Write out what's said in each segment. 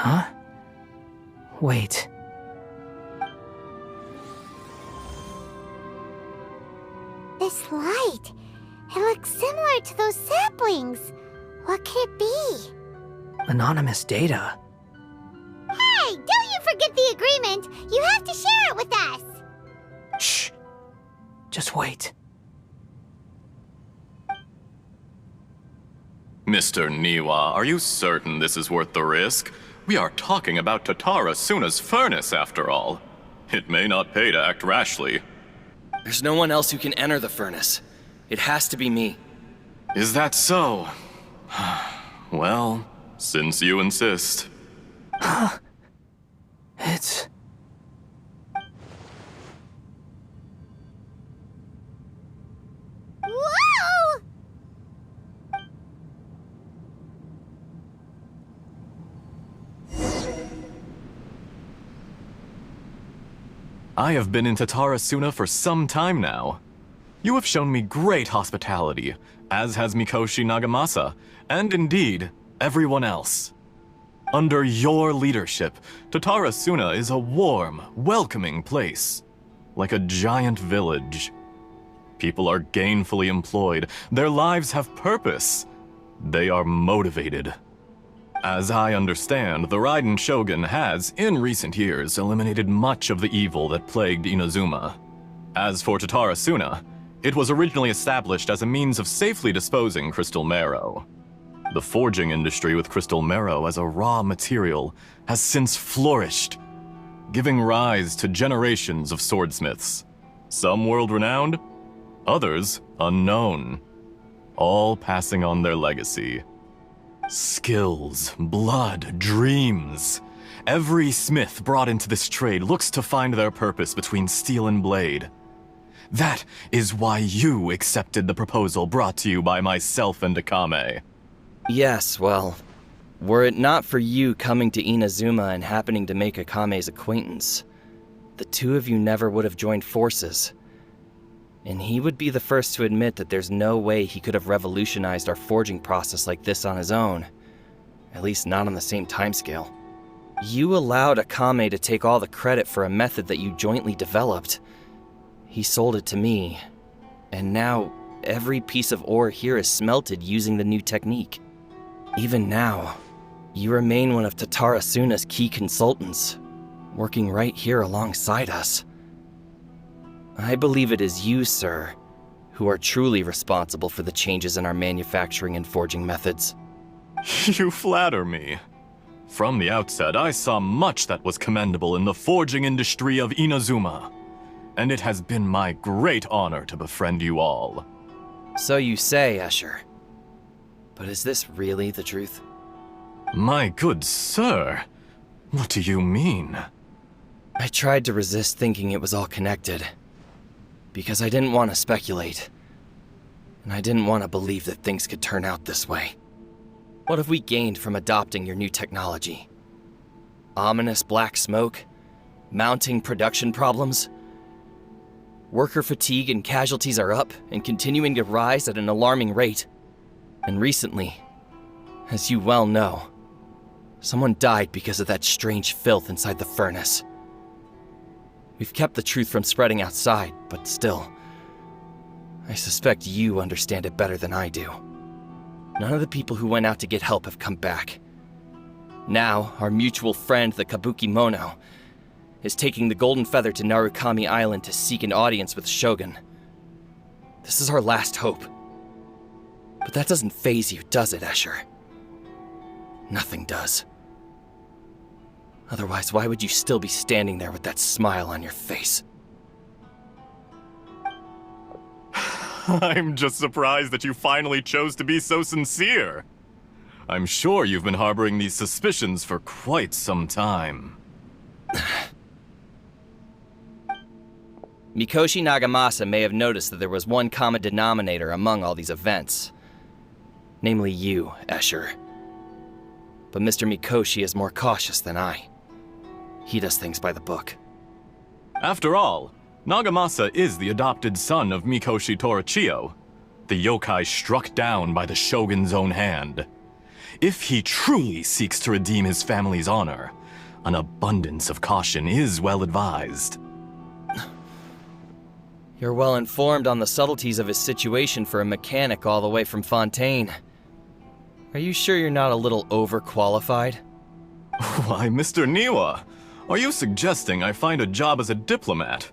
Huh? Wait. This light, it looks similar to those saplings. What could it be? Anonymous data. Hey, don't you forget the agreement! You have to share it with us! Shh. Just wait. Mr. Niwa, are you certain this is worth the risk? We are talking about Tatara Suna's furnace, after all. It may not pay to act rashly. There's no one else who can enter the furnace. It has to be me. Is that so? Well, since you insist. It's... Whoa! I have been in Tatara Suna for some time now. You have shown me great hospitality, as has Mikoshi Nagamasa, and indeed, everyone else. Under your leadership, Tatara Suna is a warm, welcoming place, like a giant village. People are gainfully employed, their lives have purpose, they are motivated. As I understand, the Raiden Shogun has, in recent years, eliminated much of the evil that plagued Inazuma. As for Tatara Suna, it was originally established as a means of safely disposing crystal marrow. The forging industry with crystal marrow as a raw material has since flourished, giving rise to generations of swordsmiths. Some world-renowned, others unknown, all passing on their legacy. Skills, blood, dreams. Every smith brought into this trade looks to find their purpose between steel and blade. That is why you accepted the proposal brought to you by myself and Akame. Yes, well, were it not for you coming to Inazuma and happening to make Akame's acquaintance, the two of you never would have joined forces. And he would be the first to admit that there's no way he could have revolutionized our forging process like this on his own. At least not on the same timescale. You allowed Akame to take all the credit for a method that you jointly developed. He sold it to me, and now every piece of ore here is smelted using the new technique. Even now, you remain one of Tatara Suna's key consultants, working right here alongside us. I believe it is you, sir, who are truly responsible for the changes in our manufacturing and forging methods. You flatter me. From the outset, I saw much that was commendable in the forging industry of Inazuma, and it has been my great honor to befriend you all. So you say, Escher. But is this really the truth? My good sir, what do you mean? I tried to resist thinking it was all connected, because I didn't want to speculate, and I didn't want to believe that things could turn out this way. What have we gained from adopting your new technology? Ominous black smoke? Mounting production problems? Worker fatigue and casualties are up and continuing to rise at an alarming rate. And recently, as you well know, someone died because of that strange filth inside the furnace. We've kept the truth from spreading outside, but still, I suspect you understand it better than I do. None of the people who went out to get help have come back. Now, our mutual friend, the Kabuki Mono, is taking the Golden Feather to Narukami Island to seek an audience with Shogun. This is our last hope. But that doesn't faze you, does it, Escher? Nothing does. Otherwise, why would you still be standing there with that smile on your face? I'm just surprised that you finally chose to be so sincere. I'm sure you've been harboring these suspicions for quite some time. Mikoshi Nagamasa may have noticed that there was one common denominator among all these events. Namely you, Escher. But Mr. Mikoshi is more cautious than I. He does things by the book. After all, Nagamasa is the adopted son of Mikoshi Torachiyo, the yokai struck down by the Shogun's own hand. If he truly seeks to redeem his family's honor, an abundance of caution is well advised. You're well informed on the subtleties of his situation for a mechanic all the way from Fontaine. Are you sure you're not a little overqualified? Why, Mr. Niwa, are you suggesting I find a job as a diplomat?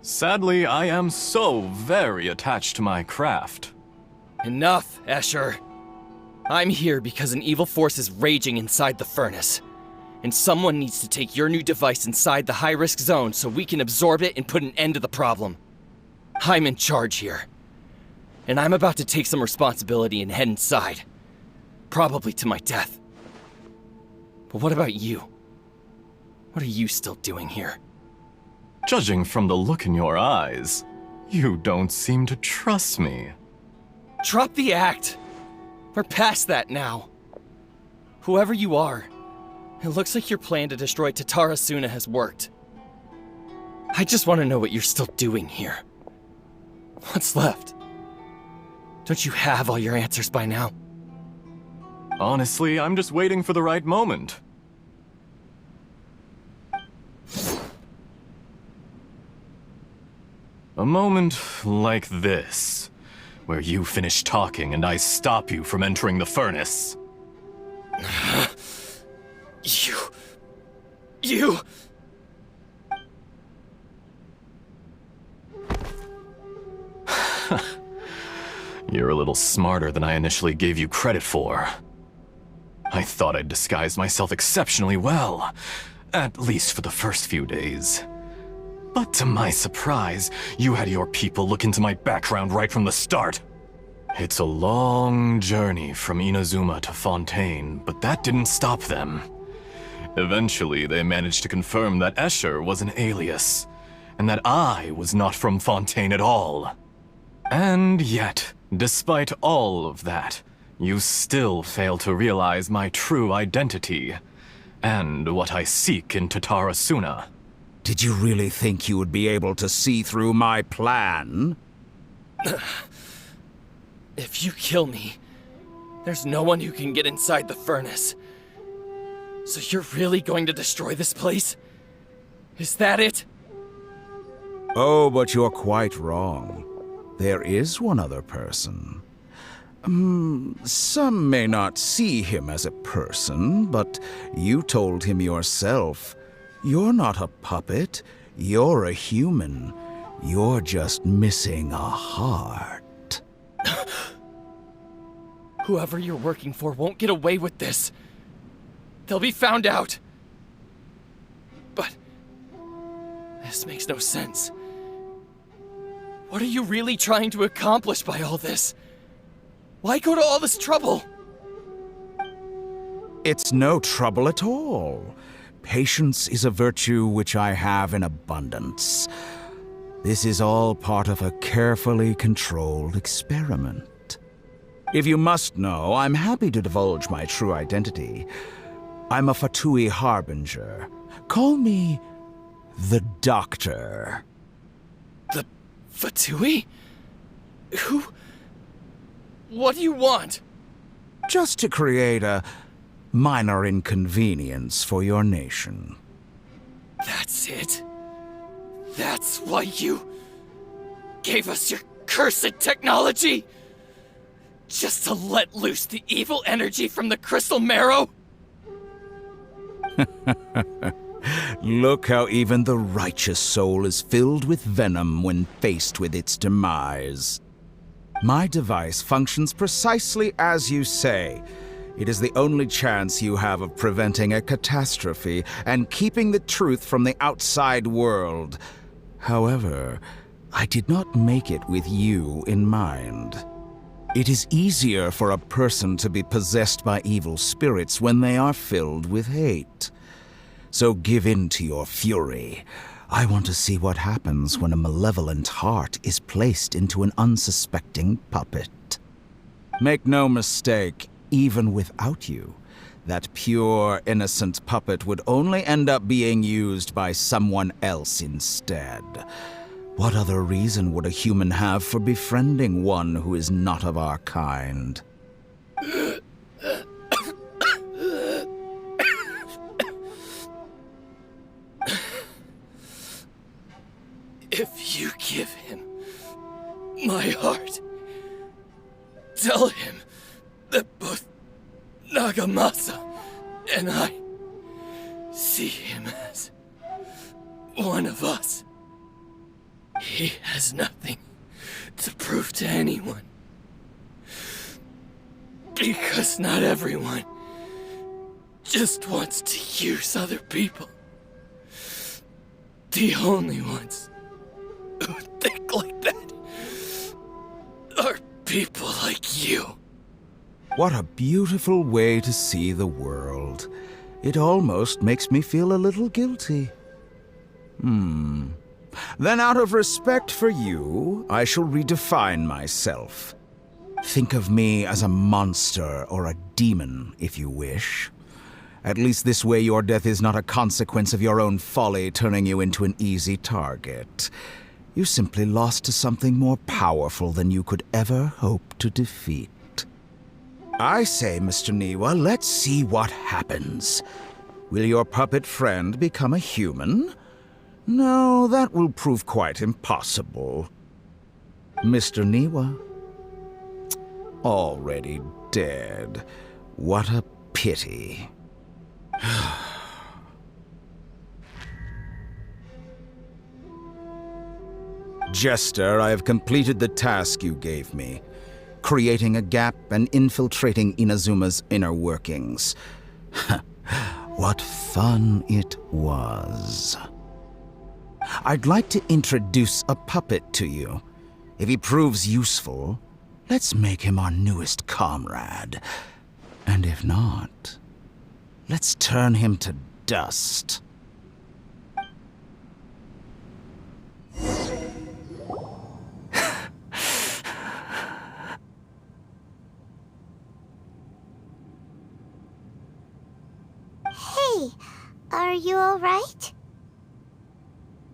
Sadly, I am so very attached to my craft. Enough, Escher. I'm here because an evil force is raging inside the furnace. And someone needs to take your new device inside the high-risk zone so we can absorb it and put an end to the problem. I'm in charge here. And I'm about to take some responsibility and head inside. Probably to my death. But what about you? What are you still doing here? Judging from the look in your eyes, you don't seem to trust me. Drop the act! We're past that now. Whoever you are, it looks like your plan to destroy Tatara Suna has worked. I just want to know what you're still doing here. What's left? Don't you have all your answers by now? Honestly, I'm just waiting for the right moment. A moment like this, where you finish talking and I stop you from entering the furnace. You... You're a little smarter than I initially gave you credit for. I thought I'd disguised myself exceptionally well, at least for the first few days. But to my surprise, you had your people look into my background right from the start. It's a long journey from Inazuma to Fontaine, but that didn't stop them. Eventually, they managed to confirm that Escher was an alias, and that I was not from Fontaine at all. And yet, despite all of that, you still fail to realize my true identity, and what I seek in Tatara Suna. Did you really think you would be able to see through my plan? If you kill me, there's no one who can get inside the furnace. So you're really going to destroy this place? Is that it? Oh, but you're quite wrong. There is one other person. Some may not see him as a person, but you told him yourself. You're not a puppet. You're a human. You're just missing a heart. Whoever you're working for won't get away with this. They'll be found out. But this makes no sense. What are you really trying to accomplish by all this? Why go to all this trouble? It's no trouble at all. Patience is a virtue which I have in abundance. This is all part of a carefully controlled experiment. If you must know, I'm happy to divulge my true identity. I'm a Fatui Harbinger. Call me the Doctor. The Fatui? Who? What do you want? Just to create a minor inconvenience for your nation. That's it? That's why you gave us your cursed technology? Just to let loose the evil energy from the crystal marrow? Look how even the righteous soul is filled with venom when faced with its demise. My device functions precisely as you say. It is the only chance you have of preventing a catastrophe and keeping the truth from the outside world. However, I did not make it with you in mind. It is easier for a person to be possessed by evil spirits when they are filled with hate. So give in to your fury. I want to see what happens when a malevolent heart is placed into an unsuspecting puppet. Make no mistake, even without you, that pure, innocent puppet would only end up being used by someone else instead. What other reason would a human have for befriending one who is not of our kind? you give him my heart. Tell him that both Nagamasa and I see him as one of us. He has nothing to prove to anyone. Because not everyone just wants to use other people. The only ones who think like that are people like you. What a beautiful way to see the world. It almost makes me feel a little guilty. Then out of respect for you, I shall redefine myself. Think of me as a monster or a demon, if you wish. At least this way your death is not a consequence of your own folly turning you into an easy target. You simply lost to something more powerful than you could ever hope to defeat. I say, Mr. Niwa, let's see what happens. Will your puppet friend become a human? No, that will prove quite impossible. Mr. Niwa? Already dead. What a pity. Jester, I have completed the task you gave me. Creating a gap and infiltrating Inazuma's inner workings. What fun it was. I'd like to introduce a puppet to you. If he proves useful, let's make him our newest comrade. And if not, let's turn him to dust. Hey, are you alright?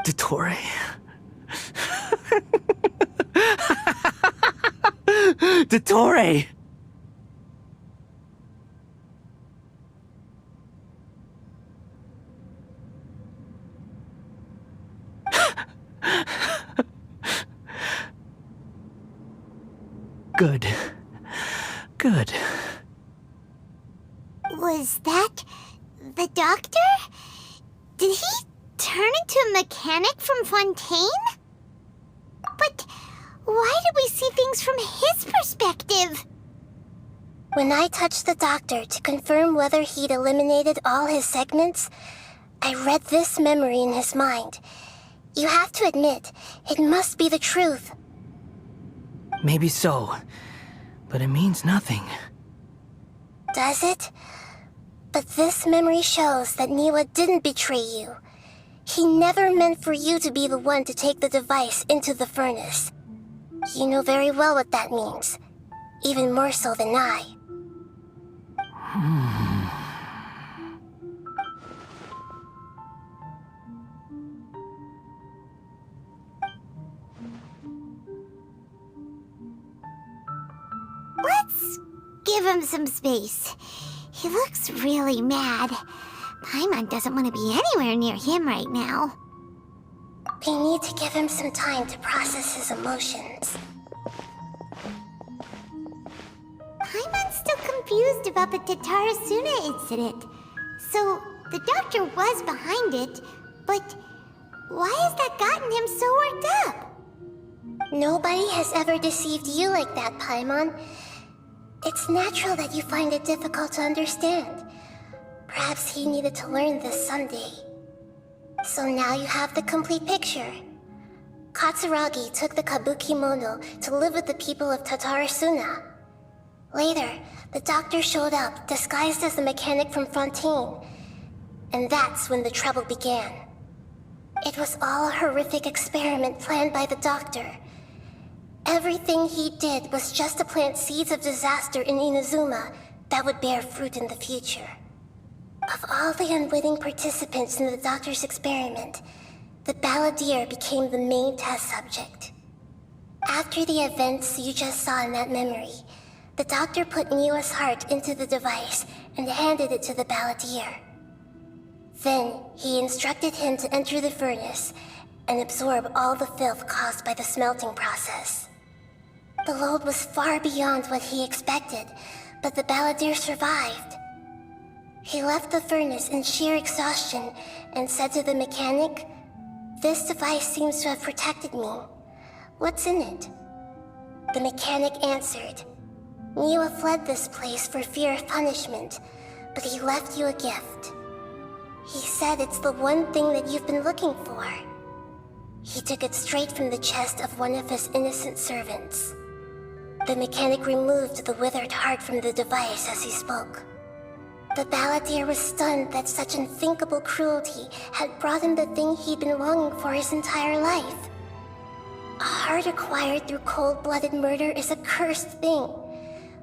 Dottore. Dottore! Good. Good. Was that the doctor? Did he turn into a mechanic from Fontaine? But why did we see things from his perspective? When I touched the doctor to confirm whether he'd eliminated all his segments, I read this memory in his mind. You have to admit, it must be the truth. Maybe so, but it means nothing. Does it? But this memory shows that Niwa didn't betray you. He never meant for you to be the one to take the device into the furnace. You know very well what that means. Even more so than I. Let's give him some space. He looks really mad. Paimon doesn't want to be anywhere near him right now. We need to give him some time to process his emotions. Paimon's still confused about the Tatarasuna incident. So, the doctor was behind it, but why has that gotten him so worked up? Nobody has ever deceived you like that, Paimon. It's natural that you find it difficult to understand. Perhaps he needed to learn this someday. So now you have the complete picture. Katsuragi took the kabuki mono to live with the people of Tatarasuna. Later, the doctor showed up, disguised as the mechanic from Fontaine. And that's when the trouble began. It was all a horrific experiment planned by the doctor. Everything he did was just to plant seeds of disaster in Inazuma that would bear fruit in the future. Of all the unwitting participants in the doctor's experiment, the balladeer became the main test subject. After the events you just saw in that memory, the doctor put Niwa's heart into the device and handed it to the balladeer. Then, he instructed him to enter the furnace and absorb all the filth caused by the smelting process. The load was far beyond what he expected, but the balladeer survived. He left the furnace in sheer exhaustion and said to the mechanic, "This device seems to have protected me. What's in it?" The mechanic answered, "Niwa fled this place for fear of punishment, but he left you a gift. He said it's the one thing that you've been looking for." He took it straight from the chest of one of his innocent servants. The mechanic removed the withered heart from the device as he spoke. The balladeer was stunned that such unthinkable cruelty had brought him the thing he'd been longing for his entire life. A heart acquired through cold-blooded murder is a cursed thing,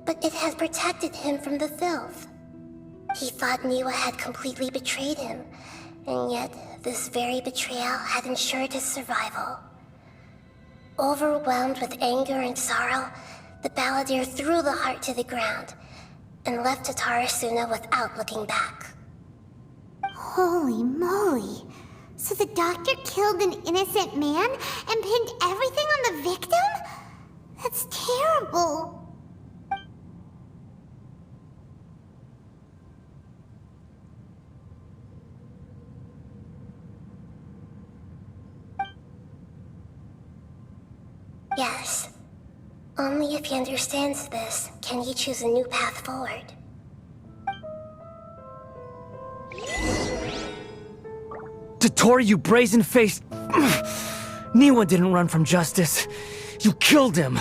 but it had protected him from the filth. He thought Niwa had completely betrayed him, and yet this very betrayal had ensured his survival. Overwhelmed with anger and sorrow, the balladeer threw the heart to the ground and left Tatarasuna without looking back. Holy moly. So the doctor killed an innocent man and pinned everything on the victim? That's terrible. Yes. Only if he understands this can he choose a new path forward. Dottore, you brazen-faced... Niwa didn't run from justice. You killed him.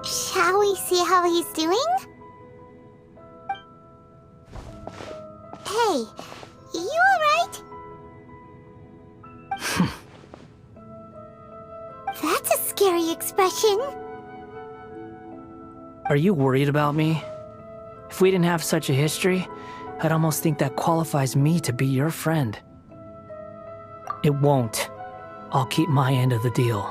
Shall we see how he's doing? Hey, you alright? That's a scary expression. Are you worried about me? If we didn't have such a history, I'd almost think that qualifies me to be your friend. It won't. I'll keep my end of the deal.